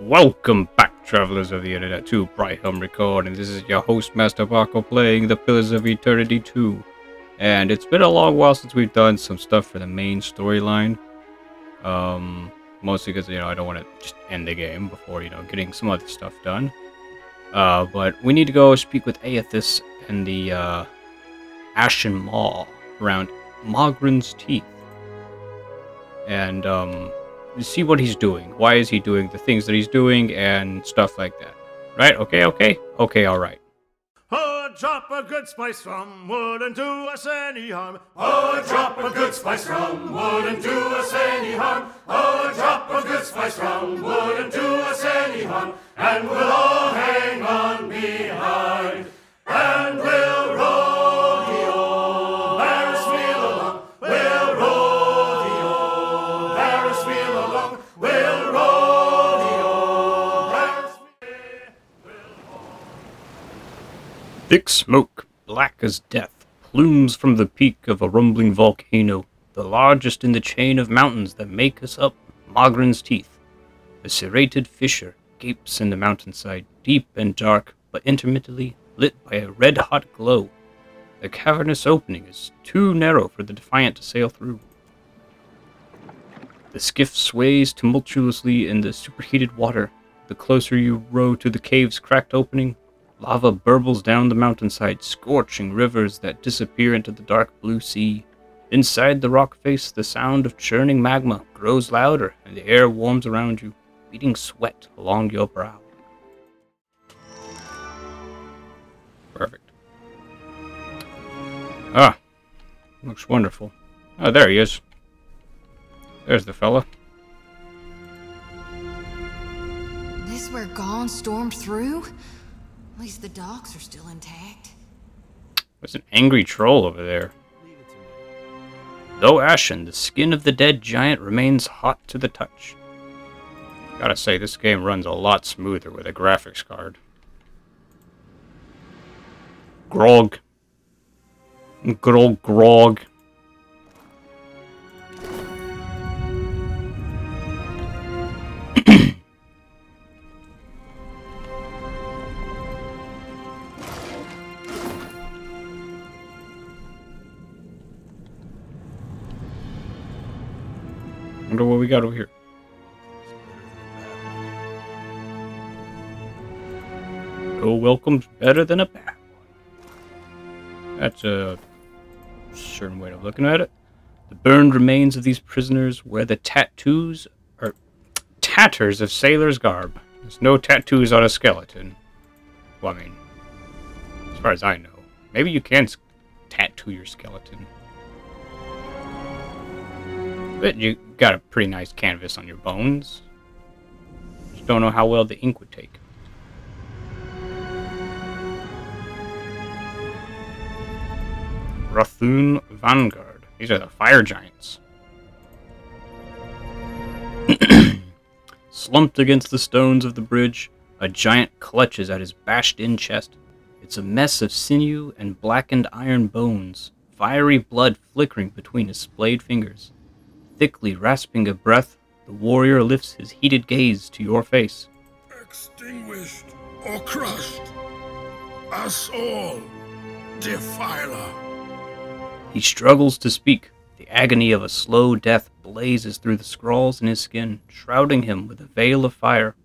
Welcome back, travelers of the internet, to Brighthelm Record, and this is your host, Master Bako, playing The Pillars of Eternity 2. And it's been a long while since we've done some stuff for the main storyline. Mostly because, I don't want to just end the game before, getting some other stuff done. But we need to go speak with Eothas and the, Ashen Maw around Mogren's Teeth. And, see what he's doing. Why is he doing the things that he's doing and stuff like that. Right? Okay, alright. Oh, drop a good spice from wouldn't do us any harm. Oh, drop a good spice from wouldn't do us any harm. Oh, drop a good spice from wouldn't do us any harm. And we'll all hang on behind. And we'll roll the old Ferris wheel along. We'll roll the old Ferris wheel along. We'll roll the old Ferris wheel. Thick smoke, black as death, plumes from the peak of a rumbling volcano, the largest in the chain of mountains that make us up Mogren's Teeth. A serrated fissure gapes in the mountainside, deep and dark, but intermittently lit by a red-hot glow. The cavernous opening is too narrow for the Defiant to sail through. The skiff sways tumultuously in the superheated water. The closer you row to the cave's cracked opening, lava burbles down the mountainside, scorching rivers that disappear into the dark blue sea. Inside the rock face, the sound of churning magma grows louder, and the air warms around you, beating sweat along your brow. Perfect. Ah, looks wonderful. Oh, there he is. There's the fella. This where Gone stormed through? At least the docks are still intact. There's an angry troll over there. Though ashen, the skin of the dead giant remains hot to the touch. Gotta say, this game runs a lot smoother with a graphics card. Grog. Good old Grog. Wonder what we got over here. No welcome's better than a bad one. That's a certain way of looking at it. The burned remains of these prisoners wear the tattoos, or tatters of sailor's garb. There's no tattoos on a skeleton. Well, I mean, as far as I know. Maybe you can tattoo your skeleton. But you got a pretty nice canvas on your bones. Just don't know how well the ink would take. Rathun Vanguard. These are the fire giants. Slumped against the stones of the bridge, a giant clutches at his bashed-in chest. It's a mess of sinew and blackened iron bones, fiery blood flickering between his splayed fingers. Thickly rasping a breath, the warrior lifts his heated gaze to your face. Extinguished or crushed, us all, defiler. He struggles to speak. The agony of a slow death blazes through the scrawls in his skin, shrouding him with a veil of fire.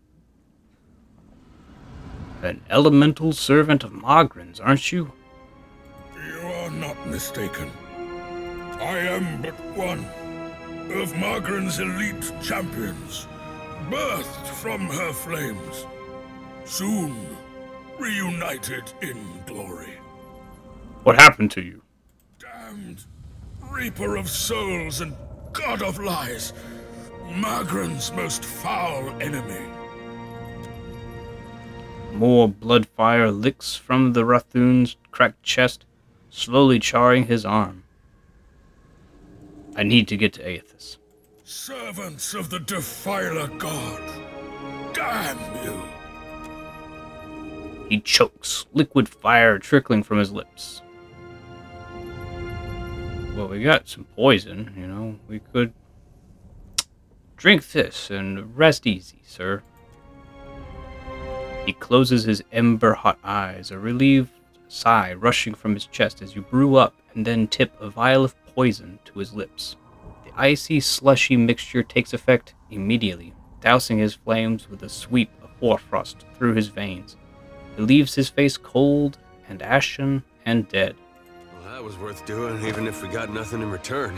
An elemental servant of Mogren's, aren't you? You are not mistaken. I am but one of Mogren's elite champions, birthed from her flames, soon reunited in glory. What happened to you? Damned reaper of souls and god of lies, Mogren's most foul enemy. More blood fire licks from the Rathun's cracked chest, slowly charring his arm. I need to get to Eothas. Servants of the Defiler God, damn you! He chokes, liquid fire trickling from his lips. Well, we got some poison, We could drink this and rest easy, sir. He closes his ember-hot eyes, a relieved sigh rushing from his chest as you brew up and then tip a vial of poison to his lips. The icy, slushy mixture takes effect immediately, dousing his flames with a sweep of hoarfrost through his veins. It leaves his face cold and ashen and dead. Well, that was worth doing, even if we got nothing in return.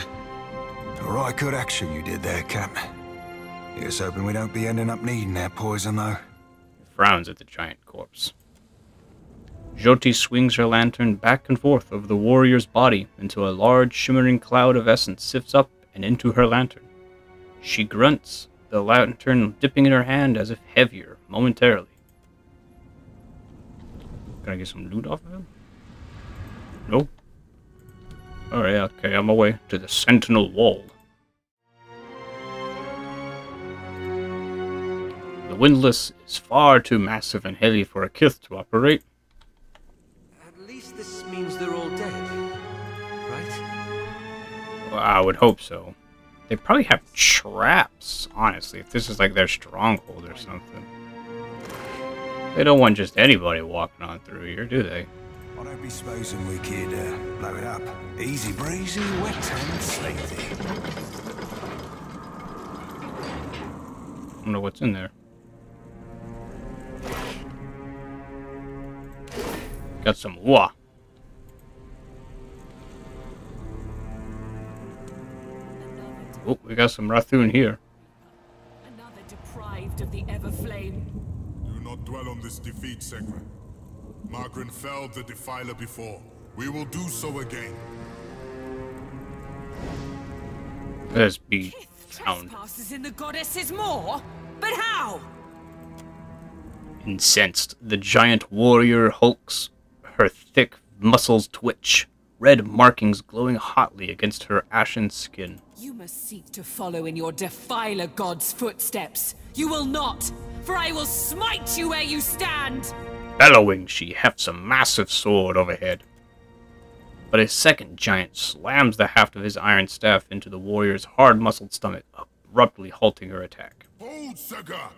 All right, good action you did there, Cap. Here's hoping we don't be ending up needing that poison, though. He frowns at the giant corpse. Jyoti swings her lantern back and forth over the warrior's body until a large, shimmering cloud of essence sifts up and into her lantern. She grunts, the lantern dipping in her hand as if heavier, momentarily. Can I get some loot off of him? Nope. Alright, okay, on my way to the Sentinel Wall. The windlass is far too massive and heavy for a kith to operate. At least this means they're all dead, right? Well, I would hope so. They probably have traps, honestly, if this is like their stronghold or something. They don't want just anybody walking on through here, do they? I don't be supposing we could blow it up. Easy breezy, wet and sleepy. I don't know what's in there. Got some wah. Oh, we got some Rathun here. Another deprived of the Everflame. Do not dwell on this defeat, Segra. Margaret felled the Defiler before. We will do so again. Let's be Kith found. trespasses in the goddess's maw? But how? Incensed, the giant warrior hulks. Her thick muscles twitch, red markings glowing hotly against her ashen skin. You must seek to follow in your Defiler god's footsteps. You will not, for I will smite you where you stand! Bellowing, she hefts a massive sword overhead. But a second giant slams the haft of his iron staff into the warrior's hard-muscled stomach, abruptly halting her attack. Hold, Segra!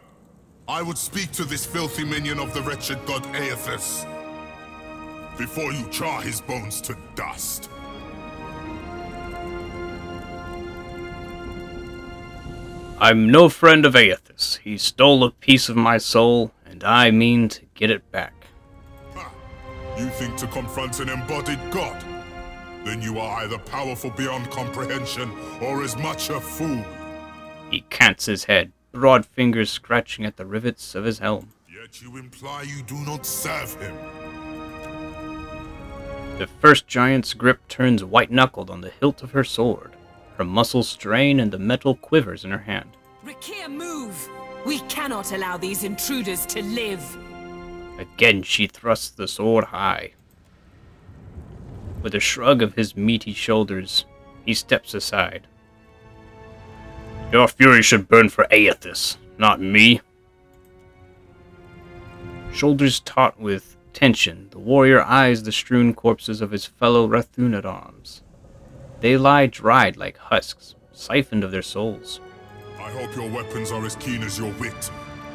I would speak to this filthy minion of the wretched god Eothas before you char his bones to dust. I'm no friend of Eothas. He stole a piece of my soul, and I mean to get it back. Ha! You think to confront an embodied god? Then you are either powerful beyond comprehension, or as much a fool. He cants his head, broad fingers scratching at the rivets of his helm. Yet you imply you do not serve him. The first giant's grip turns white-knuckled on the hilt of her sword. Her muscles strain and the metal quivers in her hand. Rakir, move! We cannot allow these intruders to live! Again she thrusts the sword high. With a shrug of his meaty shoulders, he steps aside. Your fury should burn for Eothas, not me. Shoulders taut with tension, the warrior eyes the strewn corpses of his fellow Rathun at arms. They lie dried like husks, siphoned of their souls. I hope your weapons are as keen as your wit,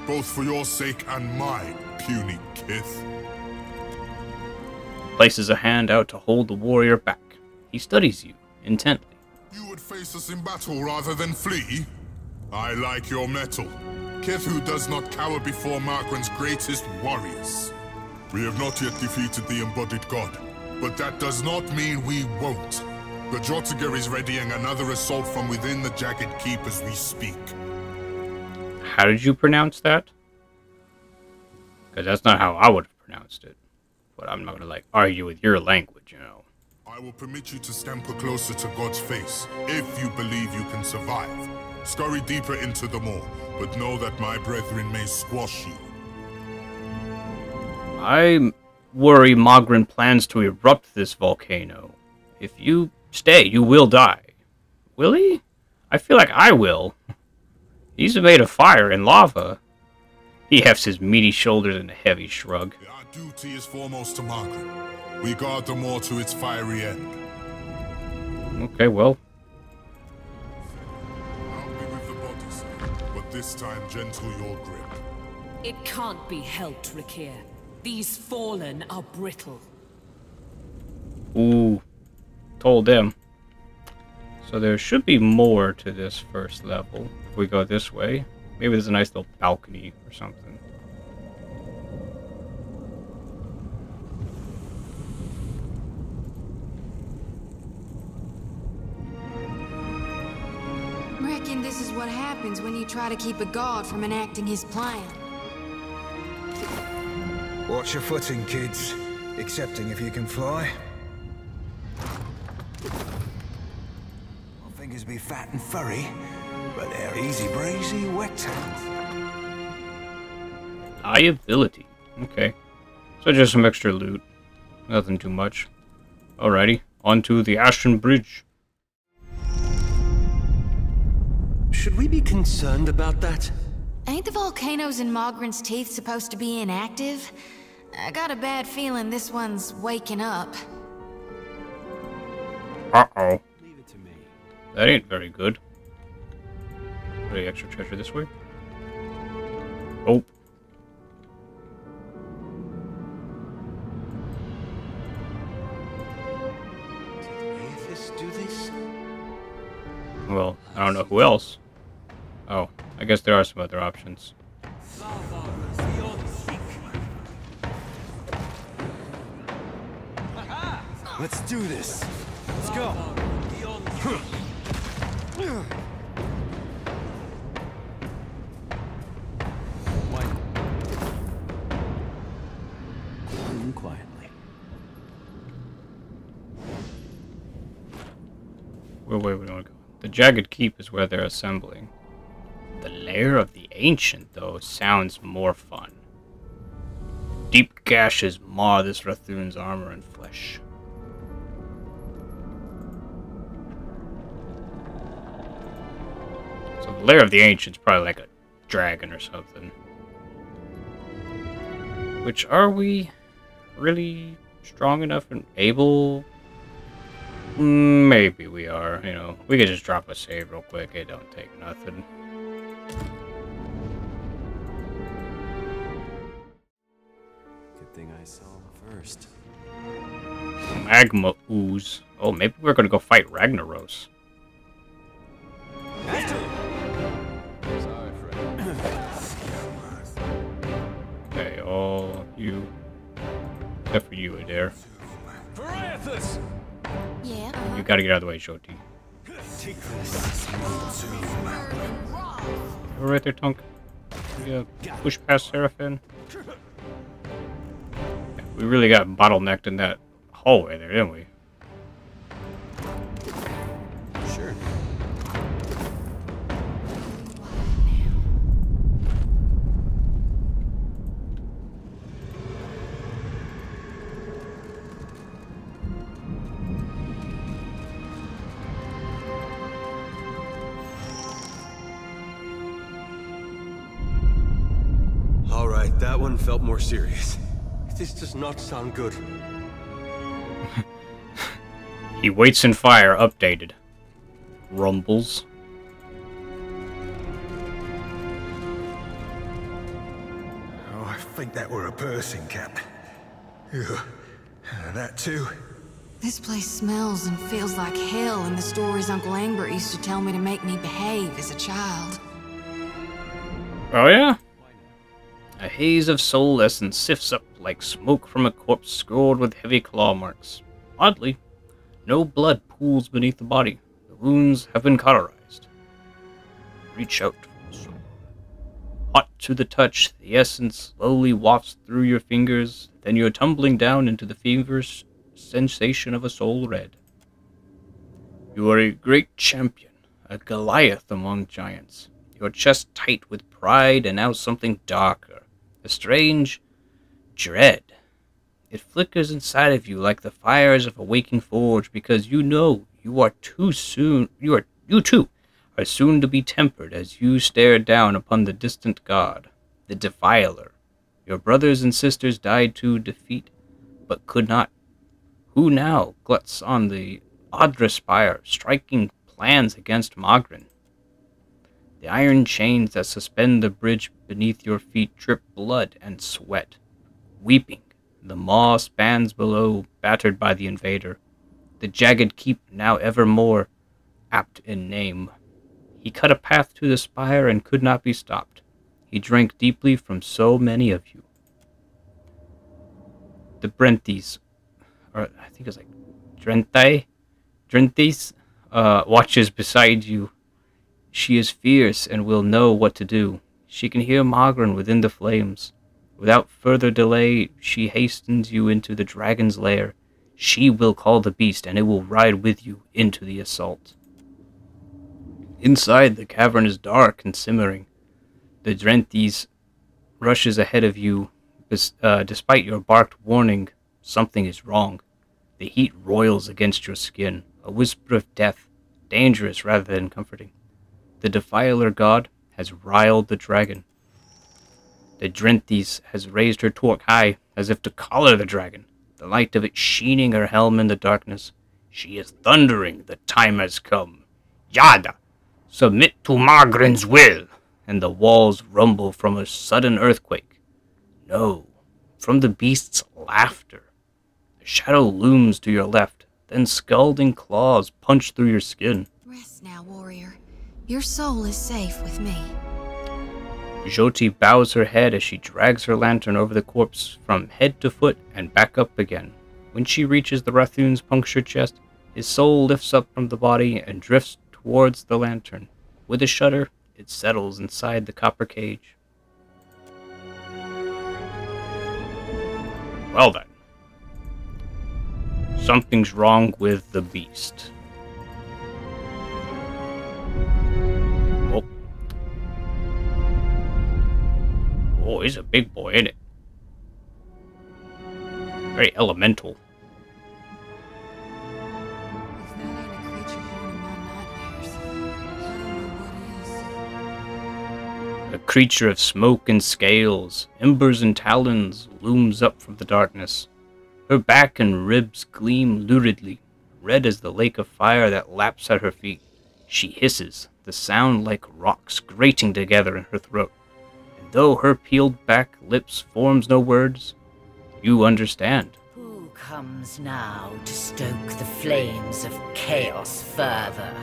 both for your sake and mine, puny kith. Places a hand out to hold the warrior back. He studies you intently. You would face us in battle rather than flee? I like your mettle. Kith who does not cower before Margren's greatest warriors. We have not yet defeated the embodied god, but that does not mean we won't. The Jotiger is readying another assault from within the Jagged Keep as we speak. How did you pronounce that? Because that's not how I would have pronounced it. But I'm not gonna, argue with your language, you know. I will permit you to scamper closer to God's face, if you believe you can survive. Scurry deeper into the maw, but know that my brethren may squash you. I worry Mogren plans to erupt this volcano. If you stay, you will die. Will he? I feel like I will. He's made of fire and lava. He hefts his meaty shoulders in a heavy shrug. Our duty is foremost to Margaret. We guard the moor to its fiery end. Okay, well. I'll be with the bodies, but this time gentle your grip. It can't be helped, Rakir. These fallen are brittle. Ooh, told them. So there should be more to this first level. If we go this way, maybe there's a nice little balcony or something. Reckon this is what happens when you try to keep a god from enacting his plan. Watch your footing, kids. Excepting if you can fly. Well, fingers be fat and furry, but they're easy breezy, wet hands. High ability. Okay. So just some extra loot. Nothing too much. Alrighty. On to the Ashen Bridge. Should we be concerned about that? Ain't the volcanoes in Mogren's Teeth supposed to be inactive? I got a bad feeling this one's waking up. Uh-oh. Leave it to me. That ain't very good. Any extra treasure this way? Oh. Did Eothas do this? Well, I don't know who else. Oh, I guess there are some other options. Let's do this. Let's go. Quietly. Where we want to go? The Jagged Keep is where they're assembling. The Lair of the Ancient, though, sounds more fun. Deep gashes mar this Rathun's armor and flesh. So the Lair of the Ancient's probably like a dragon or something. Which, are we really strong enough and able? Maybe we are, you know. We could just drop a save real quick. It don't take nothing. Good thing I saw him first. Magma ooze. Oh, maybe we're gonna go fight Ragnaros. Okay, all you. Except for you, Adair. For Eothas! Yeah. You gotta get out of the way, Shoti. Take this. You're right there, Tunk. Yeah, push past Seraphin. Yeah, we really got bottlenecked in that hallway there, didn't we? Sure. All right, that one felt more serious. This does not sound good. He waits in fire, updated. Rumbles. Oh, I think that were a person, Cap. Ew. That too? This place smells and feels like hell in the stories Uncle Angbert used to tell me to make me behave as a child. Oh yeah? A haze of soul essence sifts up like smoke from a corpse scored with heavy claw marks. Oddly, no blood pools beneath the body. The wounds have been cauterized. Reach out for the soul. Hot to the touch, the essence slowly wafts through your fingers, then you're tumbling down into the feverish sensation of a soul red. You are a great champion, a Goliath among giants. Your chest tight with pride and now something darker. A strange dread. It flickers inside of you like the fires of a waking forge because you know you too are soon to be tempered as you stare down upon the distant god, the Defiler. Your brothers and sisters died to defeat, but could not. Who now gluts on the Audra Spire, striking plans against Mogren? The iron chains that suspend the bridge Beneath your feet drip blood and sweat. Weeping, the maw spans below, battered by the invader. The jagged keep now ever more apt in name. He cut a path to the spire and could not be stopped. He drank deeply from so many of you. The Brenthes, or I think it's like Drenthis, watches beside you. She is fierce and will know what to do. She can hear Magran within the flames. Without further delay, she hastens you into the dragon's lair. She will call the beast, and it will ride with you into the assault. Inside, the cavern is dark and simmering. The Drenthis rushes ahead of you. Despite your barked warning, something is wrong. The heat roils against your skin, a whisper of death, dangerous rather than comforting. The Defiler god has riled the dragon. The Drenthis has raised her torque high, as if to collar the dragon, the light of it sheening her helm in the darkness. She is thundering, the time has come. Yada! Submit to Magran's will! And the walls rumble from a sudden earthquake. No, from the beast's laughter. The shadow looms to your left, then scalding claws punch through your skin. Rest now, warrior. Your soul is safe with me. Jyoti bows her head as she drags her lantern over the corpse from head to foot and back up again. When she reaches the Rathoon's punctured chest, his soul lifts up from the body and drifts towards the lantern. With a shudder, it settles inside the copper cage. Well then. Something's wrong with the beast. Oh, he's a big boy, ain't it? Very elemental. If that ain't a creature born in my nightmares, I don't know what is. A creature of smoke and scales, embers and talons, looms up from the darkness. Her back and ribs gleam luridly, red as the lake of fire that laps at her feet. She hisses, the sound like rocks grating together in her throat. And though her peeled-back lips forms no words, you understand. Who comes now to stoke the flames of chaos further?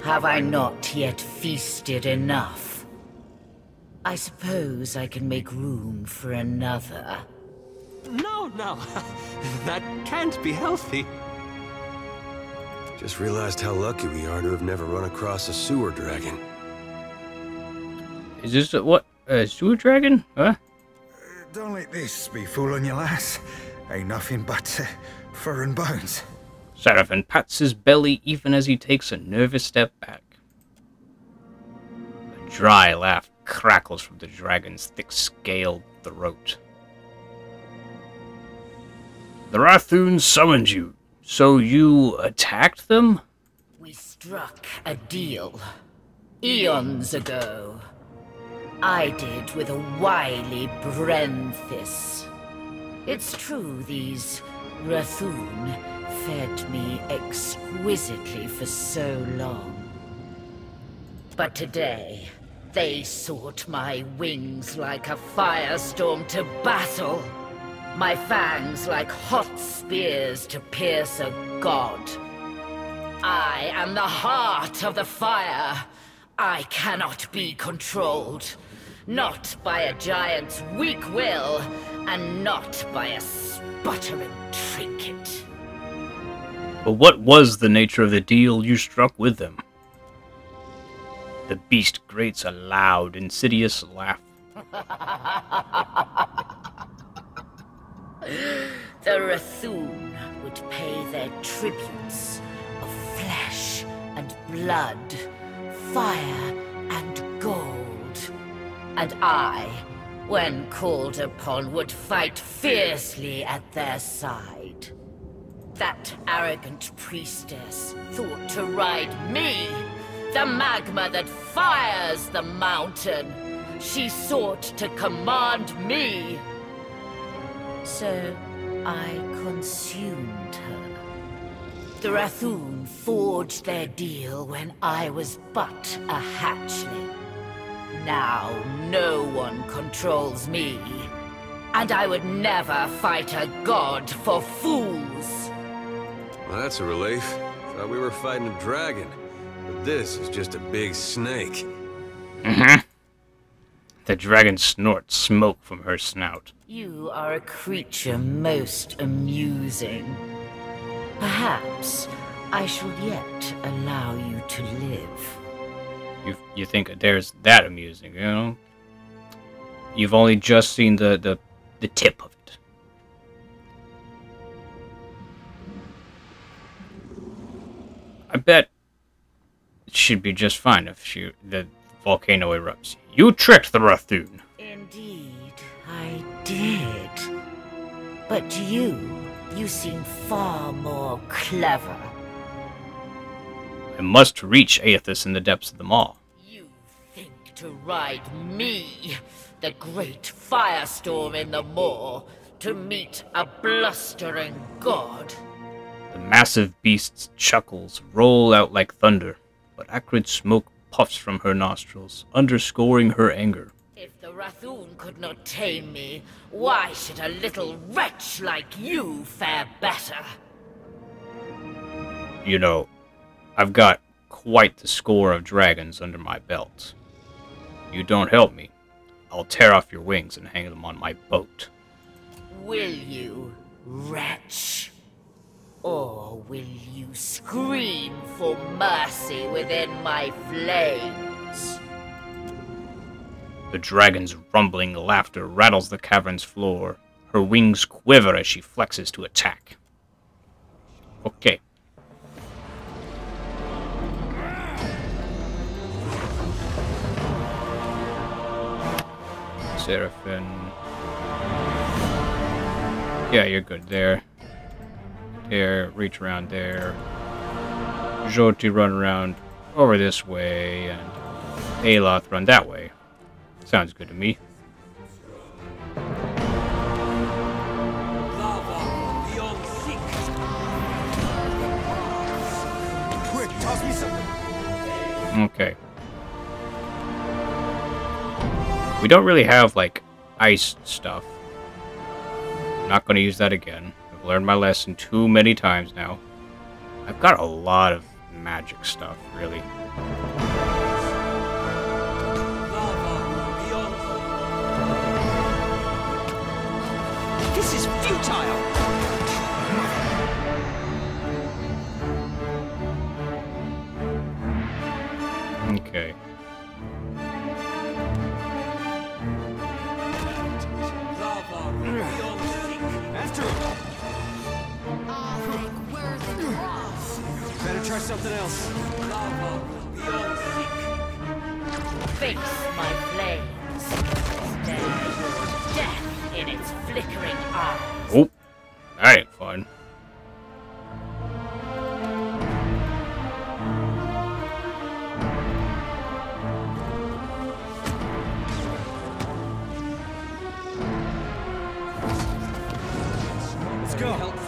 Have I not yet feasted enough? I suppose I can make room for another. No, no. That can't be healthy. Just realized how lucky we are to have never run across a sewer dragon. Is this a sewer dragon? Huh? Don't let this be fooling you, lass. Ain't nothing but fur and bones. Seraphin pats his belly even as he takes a nervous step back. A dry laugh crackles from the dragon's thick-scaled throat. The Rathoon summoned you, so you attacked them? We struck a deal. Eons ago. I did with a wily Brenthis. It's true these Rathoon fed me exquisitely for so long. But today, they sought my wings like a firestorm to battle. My fangs like hot spears to pierce a god. I am the heart of the fire. I cannot be controlled. Not by a giant's weak will, and not by a sputtering trinket. But what was the nature of the deal you struck with them? The beast grates a loud, insidious laugh. The Rathoon would pay their tributes of flesh and blood, fire and gold. And I, when called upon, would fight fiercely at their side. That arrogant priestess thought to ride me, the magma that fires the mountain. She sought to command me. So I consumed her. The Rathoon forged their deal when I was but a hatchling. Now no one controls me. And I would never fight a god for fools. Well, that's a relief. Thought we were fighting a dragon. But this is just a big snake. Mm-hmm. The dragon snorts smoke from her snout. You are a creature most amusing. Perhaps I shall yet allow you to live. You think there's that amusing, you know? You've only just seen the tip of it. I bet it should be just fine if the volcano erupts. You tricked the Rathoon. Indeed, I did. But you seem far more clever. I must reach Eothas in the depths of the maw. You think to ride me, the great firestorm in the moor, to meet a blustering god? The massive beast's chuckles roll out like thunder, but acrid smoke puffs from her nostrils, underscoring her anger. If the Rathoon could not tame me, why should a little wretch like you fare better? You know, I've got quite the score of dragons under my belt. You don't help me, I'll tear off your wings and hang them on my boat. Will you, wretch? Or will you scream for mercy within my flames? The dragon's rumbling laughter rattles the cavern's floor. Her wings quiver as she flexes to attack. Okay. Seraphim. Yeah, you're good there. There, reach around there. Jyoti run around over this way, and Eothas run that way. Sounds good to me. Quick, toss me something. Okay. We don't really have, like, ice stuff. I'm not going to use that again. I've learned my lesson too many times now. I've got a lot of magic stuff, really. This is futile! Okay. After him! Better try something else. Face my flames. Stare your death in its flickering eyes. Oh, that ain't fun. Let's go. Helpful.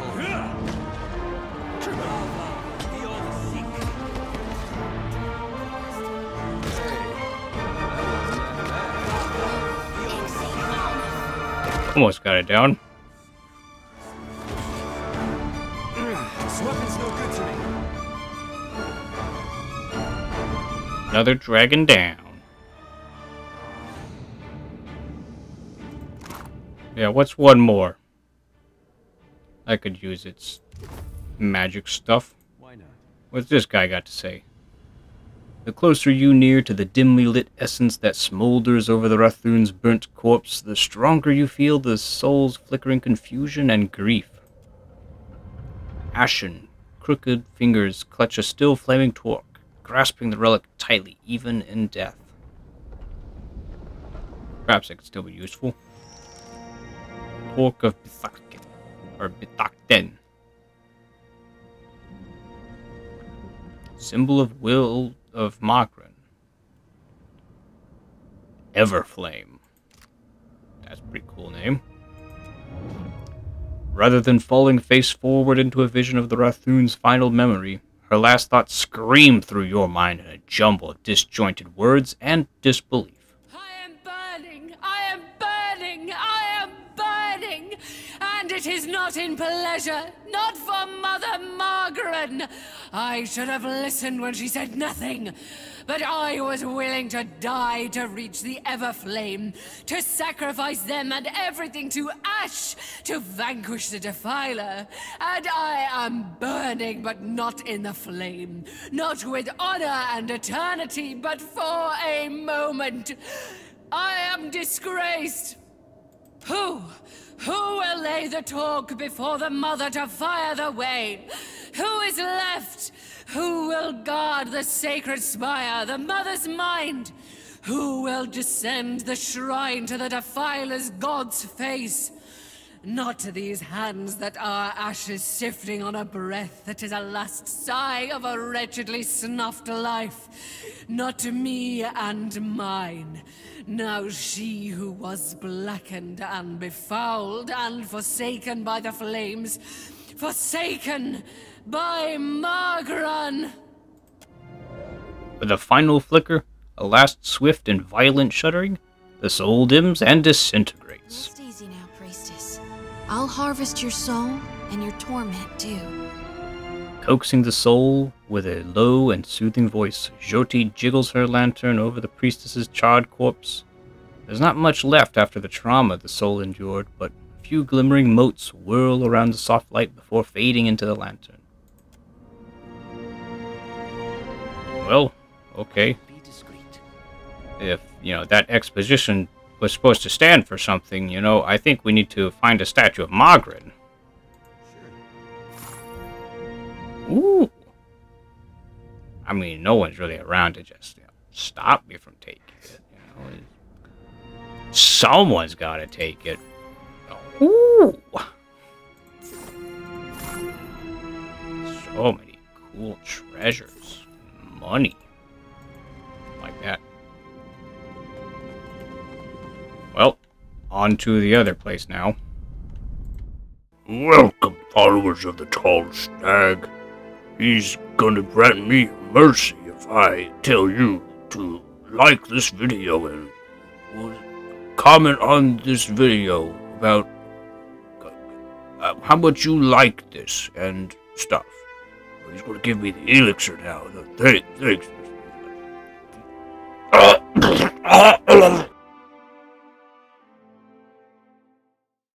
Almost got it down. This weapon's no good to me. Another dragon down. Yeah, what's one more? I could use its magic stuff. Why not? What's this guy got to say? The closer you near to the dimly lit essence that smolders over the Rathoon's burnt corpse, the stronger you feel the soul's flickering confusion and grief. Ashen, crooked fingers clutch a still flaming torch, grasping the relic tightly, even in death. Perhaps it could still be useful. Torch of Bithaken, or Bitakten. Symbol of will of Magran. Everflame. That's a pretty cool name. Rather than falling face forward into a vision of the Rathoon's final memory, her last thoughts screamed through your mind in a jumble of disjointed words and disbelief. it is not in pleasure, not for Mother Margaret. I should have listened when she said nothing. But I was willing to die to reach the Everflame, to sacrifice them and everything to ash, to vanquish the Defiler. And I am burning, but not in the flame. Not with honor and eternity, but for a moment. I am disgraced. Who will lay the torque before the Mother to fire the way? Who is left? Who will guard the sacred spire, the Mother's mind? Who will descend the shrine to the Defiler's God's face? Not to these hands that are ashes sifting on a breath that is a last sigh of a wretchedly snuffed life. Not to me and mine. Now she who was blackened and befouled and forsaken by the flames, forsaken by Margaret. With a final flicker, a last swift and violent shuddering, the soul dims and disintegrates. Rest easy now, priestess. I'll harvest your soul and your torment too. Coaxing the soul with a low and soothing voice, Jyoti jiggles her lantern over the priestess's charred corpse. There's not much left after the trauma the soul endured, but a few glimmering motes whirl around the soft light before fading into the lantern. Well, okay. Be discreet. If, that exposition was supposed to stand for something, I think we need to find a statue of Margaret. Sure. Ooh. I mean, no one's really around to just stop me from taking it. Someone's got to take it. Ooh. So many cool treasures. Money. Like that. Well, on to the other place now. Welcome, followers of the Tall Stag. He's gonna grant me mercy if I tell you to like this video and comment on this video about how much you like this and stuff. He's gonna give me the elixir now. Thanks.